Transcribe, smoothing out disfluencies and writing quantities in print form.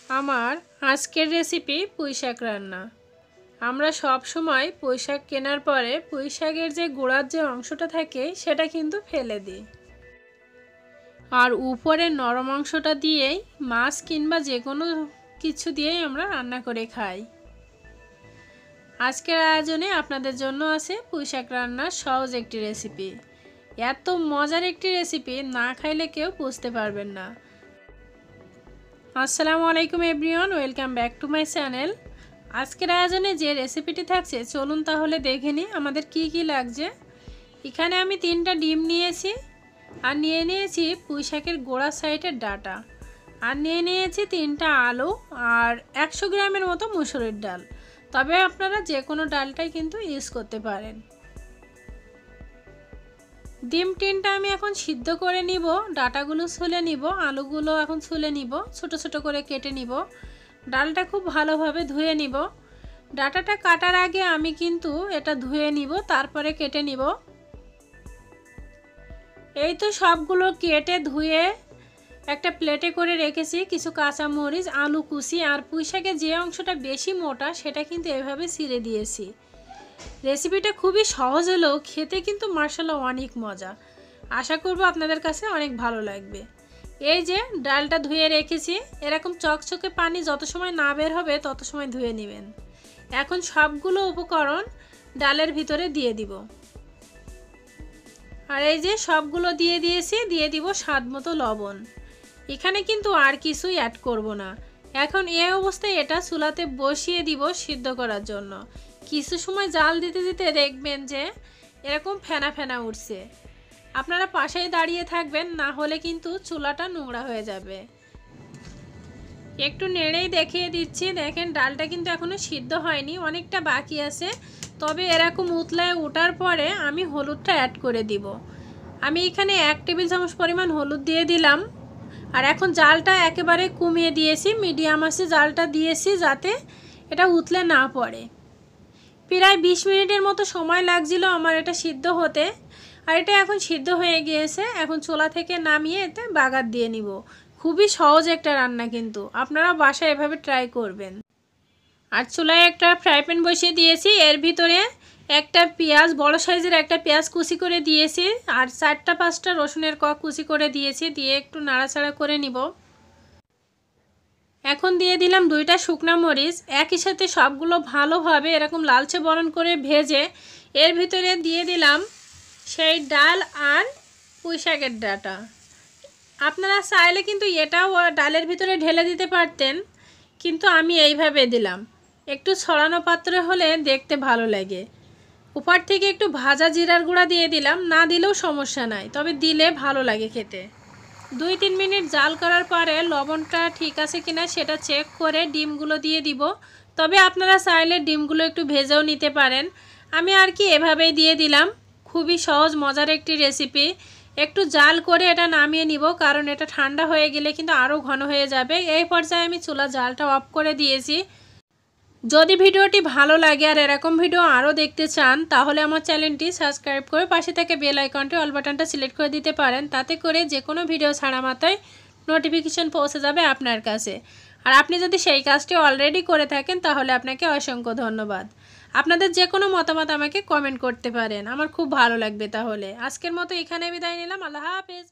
আমার আজকের রেসিপি পুঁইশাক রান্না। আমরা সব সময় পুঁইশাক কেনার পরে পুঁইশাকের যে গোড়ার যে অংশটা থাকে সেটা কিন্তু ফেলে দিই, আর উপরের নরম অংশটা দিয়েই মাছ কিংবা যে কোনো কিছু দিয়েই আমরা রান্না করে খাই। আজকের আয়োজনে আপনাদের জন্য আছে পুঁইশাক রান্নার সহজ একটি রেসিপি। এত মজার একটি রেসিপি না খাইলে কেউ বুঝতে পারবেন না। আসসালামু আলাইকুম everyone, welcome back to my channel. আজকের আয়োজনে যে রেসিপিটি থাকছে চলুন তাহলে দেখে নিই আমাদের কি কি লাগছে। এখানে আমি 3টা ডিম নিয়েছি, আর নিয়ে নিয়েছি পুঁইশাকের গোড়া সাইডের ডাটা, আর নিয়ে নিয়েছি 3টা আলু, আর 100 গ্রামের মতো মুসুরির ডাল। তবে আপনারা যে কোনো ডালটাই কিন্তু ইউজ করতে পারেন। ডিম 3টা আমি এখন সিদ্ধ করে নিব, ডাটাগুলো ছুলে নিব, আলুগুলো এখন ছুলে নিব, ছোট ছোট করে কেটে নিব। ডালটা খুব ভালোভাবে ধুয়ে নিব। ডাটাটা কাটার আগে আমি কিন্তু এটা ধুয়ে নিব, তারপরে কেটে নিব। এই তো সবগুলো কেটে ধুয়ে একটা প্লেটে করে রেখেছি। কিছু কাঁচামরিচ, আলু কুচি, আর পুঁইশাকের যে অংশটা বেশি মোটা সেটা কিন্তু এভাবে ছিঁড়ে দিয়েছি। রেসিপিটা খুবই সহজ হলেও খেতে কিন্তু মাশাআল্লাহ অনেক মজা। আশা করব আপনাদের কাছে অনেক ভালো লাগবে। এই যে ডালটা ধুয়ে রেখেছি, এরকম চকচকে পানি যত সময় না বের হবে তত সময় ধুয়ে নেবেন। এখন সবগুলো উপকরণ ডালের ভিতরে দিয়ে দিব, আর এই যে সবগুলো দিয়ে দিয়েছি। দিয়ে দিব স্বাদ মতো লবণ। এখানে কিন্তু আর কিছুই অ্যাড করব না। এখন এই অবস্থায় এটা চুলাতে বসিয়ে দিব সিদ্ধ করার জন্য। কিছু সময় জাল দিতে দিতে দেখবেন যে এরকম ফেনা ফেনা উঠছে। আপনারা পাশেই দাঁড়িয়ে থাকবেন, না হলে কিন্তু চুলাটা নোংরা হয়ে যাবে। একটু নেড়েই দেখিয়ে দিচ্ছি। দেখেন ডালটা কিন্তু এখনো সিদ্ধ হয়নি, অনেকটা বাকি আছে। তবে এরকম উতলায় ওঠার পরে আমি হলুদটা অ্যাড করে দিব। আমি এখানে 1 টেবিল চামচ পরিমাণ হলুদ দিয়ে দিলাম। আর এখন জালটা একেবারে কমিয়ে দিয়েছি, মিডিয়াম আছে জালটা দিয়েছি যাতে এটা উতলে না পড়ে। প্রায় 20 মিনিটের মতো সময় লাগছিল আমার এটা সিদ্ধ হতে, আর এটা এখন সিদ্ধ হয়ে গিয়েছে। এখন চুলা থেকে নামিয়ে এতে বাগার দিয়ে নিব। খুবই সহজ একটা রান্না, কিন্তু আপনারা বাসায় এভাবে ট্রাই করবেন। আর চুলায় একটা ফ্রাই প্যান বসিয়ে দিয়েছি, এর ভিতরে একটা পেঁয়াজ, বড় সাইজের একটা পেঁয়াজ কুচি করে দিয়েছি, আর 4টা-5টা রসুনের কোয়া কুচি করে দিয়েছি। দিয়ে একটু নাড়াচাড়া করে নিব। এখন দিয়ে দিলাম 2টা শুকনো মরিচ। একই সাথে সবগুলো ভালোভাবে এরকম লালচে বরণ করে ভেজে এর ভিতরে দিয়ে দিলাম সেই ডাল আর পুঁইশাকের ডাটা। আপনারা চাইলে কিন্তু এটাও ডালের ভিতরে ঢেলে দিতে পারতেন, কিন্তু আমি এইভাবে দিলাম। একটু ছড়ানো পাত্রে হলে দেখতে ভালো লাগে। উপর থেকে একটু ভাজা জিরার গুঁড়া দিয়ে দিলাম, না দিলেও সমস্যা নাই, তবে দিলে ভালো লাগে খেতে। 2-3 মিনিট জাল করার পরে লবণটা ঠিক আছে কিনা সেটা চেক করে ডিমগুলো দিয়ে দিব। তবে আপনারা চাইলে ডিমগুলো একটু ভেজেও নিতে পারেন। আমি আর কি এভাবেই দিয়ে দিলাম। খুবই সহজ মজার একটি রেসিপি। একটু জাল করে এটা নামিয়ে নিব, কারণ এটা ঠান্ডা হয়ে গেলে কিন্তু আরও ঘন হয়ে যাবে। এই পর্যায়ে আমি চুলা জালটা অফ করে দিয়েছি। যদি ভিডিওটি ভালো লাগে আর এরকম ভিডিও আরও দেখতে চান, তাহলে আমার চ্যানেলটি সাবস্ক্রাইব করে পাশে থেকে বেল আইকনটি অল বাটনটা সিলেক্ট করে দিতে পারেন। তাতে করে যে কোনো ভিডিও ছাড়া মাত্রই নোটিফিকেশন পৌঁছে যাবে আপনার কাছে। আর আপনি যদি সেই কাজটি অলরেডি করে থাকেন তাহলে আপনাকে অসংখ্য ধন্যবাদ। আপনাদের যে কোনো মতামত আমাকে কমেন্ট করতে পারেন, আমার খুব ভালো লাগবে। তাহলে আজকের মতো এখানে বিদায় নিলাম। আল্লাহ হাফেজ।